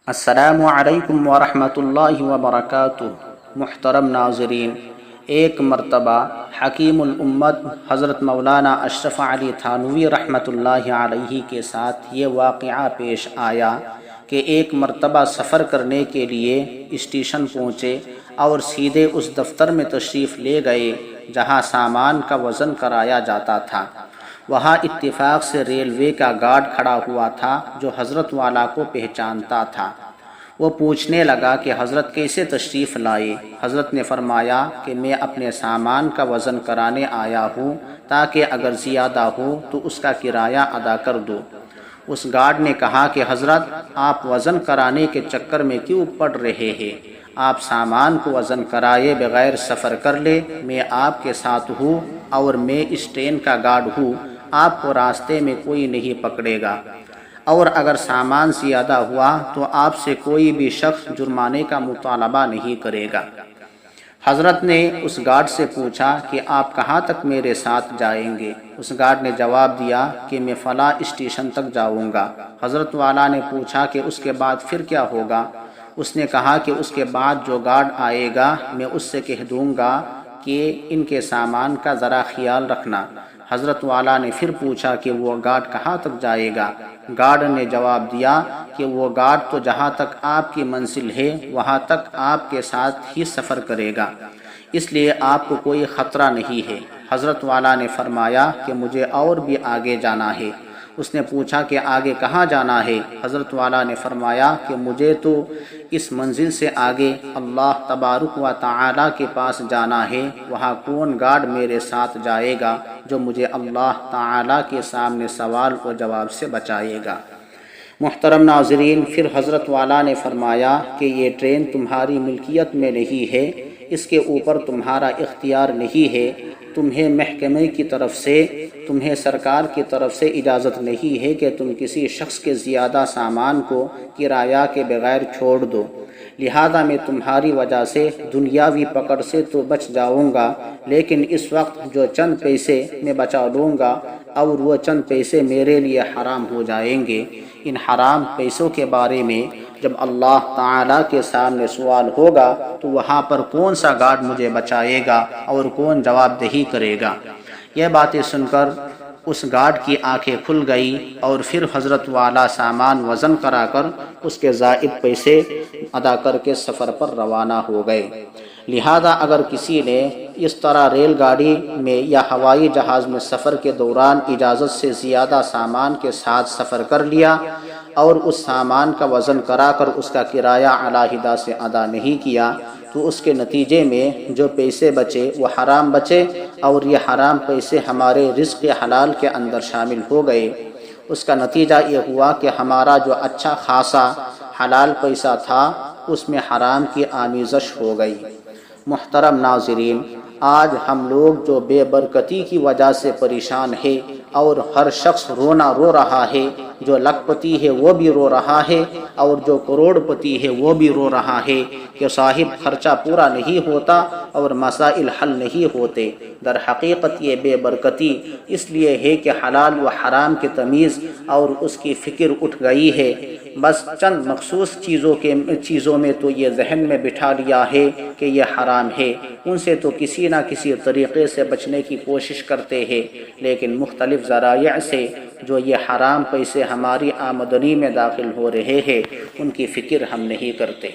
السلام علیکم ورحمۃ اللہ وبرکاتہ۔ محترم ناظرین، ایک مرتبہ حکیم الامت حضرت مولانا اشرف علی تھانوی رحمۃ اللہ علیہ کے ساتھ یہ واقعہ پیش آیا کہ ایک مرتبہ سفر کرنے کے لیے اسٹیشن پہنچے اور سیدھے اس دفتر میں تشریف لے گئے جہاں سامان کا وزن کرایا جاتا تھا۔ وہاں اتفاق سے ریلوے کا گارڈ کھڑا ہوا تھا جو حضرت والا کو پہچانتا تھا۔ وہ پوچھنے لگا کہ حضرت کیسے تشریف لائے؟ حضرت نے فرمایا کہ میں اپنے سامان کا وزن کرانے آیا ہوں تاکہ اگر زیادہ ہو تو اس کا کرایہ ادا کر دو۔ اس گارڈ نے کہا کہ حضرت آپ وزن کرانے کے چکر میں کیوں پڑ رہے ہیں؟ آپ سامان کو وزن کرائے بغیر سفر کر لے، میں آپ کے ساتھ ہوں اور میں اس ٹرین کا گارڈ ہوں، آپ کو راستے میں کوئی نہیں پکڑے گا، اور اگر سامان زیادہ ہوا تو آپ سے کوئی بھی شخص جرمانے کا مطالبہ نہیں کرے گا۔ حضرت نے اس گارڈ سے پوچھا کہ آپ کہاں تک میرے ساتھ جائیں گے؟ اس گارڈ نے جواب دیا کہ میں فلاں اسٹیشن تک جاؤں گا۔ حضرت والا نے پوچھا کہ اس کے بعد پھر کیا ہوگا؟ اس نے کہا کہ اس کے بعد جو گارڈ آئے گا میں اس سے کہہ دوں گا کہ ان کے سامان کا ذرا خیال رکھنا۔ حضرت والا نے پھر پوچھا کہ وہ گارڈ کہاں تک جائے گا؟ گارڈ نے جواب دیا کہ وہ گارڈ تو جہاں تک آپ کی منزل ہے وہاں تک آپ کے ساتھ ہی سفر کرے گا، اس لیے آپ کو کوئی خطرہ نہیں ہے۔ حضرت والا نے فرمایا کہ مجھے اور بھی آگے جانا ہے۔ اس نے پوچھا کہ آگے کہاں جانا ہے؟ حضرت والا نے فرمایا کہ مجھے تو اس منزل سے آگے اللہ تبارک و تعالی کے پاس جانا ہے، وہاں کون گارڈ میرے ساتھ جائے گا جو مجھے اللہ تعالی کے سامنے سوال و جواب سے بچائے گا؟ محترم ناظرین، پھر حضرت والا نے فرمایا کہ یہ ٹرین تمہاری ملکیت میں نہیں ہے، اس کے اوپر تمہارا اختیار نہیں ہے، تمہیں محکمے کی طرف سے، تمہیں سرکار کی طرف سے اجازت نہیں ہے کہ تم کسی شخص کے زیادہ سامان کو کرایہ کے بغیر چھوڑ دو، لہذا میں تمہاری وجہ سے دنیاوی پکڑ سے تو بچ جاؤں گا، لیکن اس وقت جو چند پیسے میں بچا لوں گا اور وہ چند پیسے میرے لیے حرام ہو جائیں گے۔ ان حرام پیسوں کے بارے میں جب اللہ تعالیٰ کے سامنے سوال ہوگا تو وہاں پر کون سا گارڈ مجھے بچائے گا اور کون جواب دہی کرے گا؟ یہ باتیں سن کر اس گارڈ کی آنکھیں کھل گئی اور پھر حضرت والا سامان وزن کرا کر اس کے زائد پیسے ادا کر کے سفر پر روانہ ہو گئے۔ لہذا اگر کسی نے اس طرح ریل گاڑی میں یا ہوائی جہاز میں سفر کے دوران اجازت سے زیادہ سامان کے ساتھ سفر کر لیا اور اس سامان کا وزن کرا کر اس کا کرایہ علیحدہ سے ادا نہیں کیا تو اس کے نتیجے میں جو پیسے بچے وہ حرام بچے اور یہ حرام پیسے ہمارے رزق حلال کے اندر شامل ہو گئے۔ اس کا نتیجہ یہ ہوا کہ ہمارا جو اچھا خاصا حلال پیسہ تھا اس میں حرام کی آمیزش ہو گئی۔ محترم ناظرین، آج ہم لوگ جو بے برکتی کی وجہ سے پریشان ہے اور ہر شخص رونا رو رہا ہے، جو لاکھ پتی ہے وہ بھی رو رہا ہے اور جو کروڑ پتی ہے وہ بھی رو رہا ہے کہ صاحب خرچہ پورا نہیں ہوتا اور مسائل حل نہیں ہوتے۔ در حقیقت یہ بے برکتی اس لیے ہے کہ حلال و حرام کی تمیز اور اس کی فکر اٹھ گئی ہے۔ بس چند مخصوص چیزوں میں تو یہ ذہن میں بٹھا لیا ہے کہ یہ حرام ہے، ان سے تو کسی نہ کسی طریقے سے بچنے کی کوشش کرتے ہیں، لیکن مختلف ذرائع سے جو یہ حرام پیسے ہماری آمدنی میں داخل ہو رہے ہیں ان کی فکر ہم نہیں کرتے۔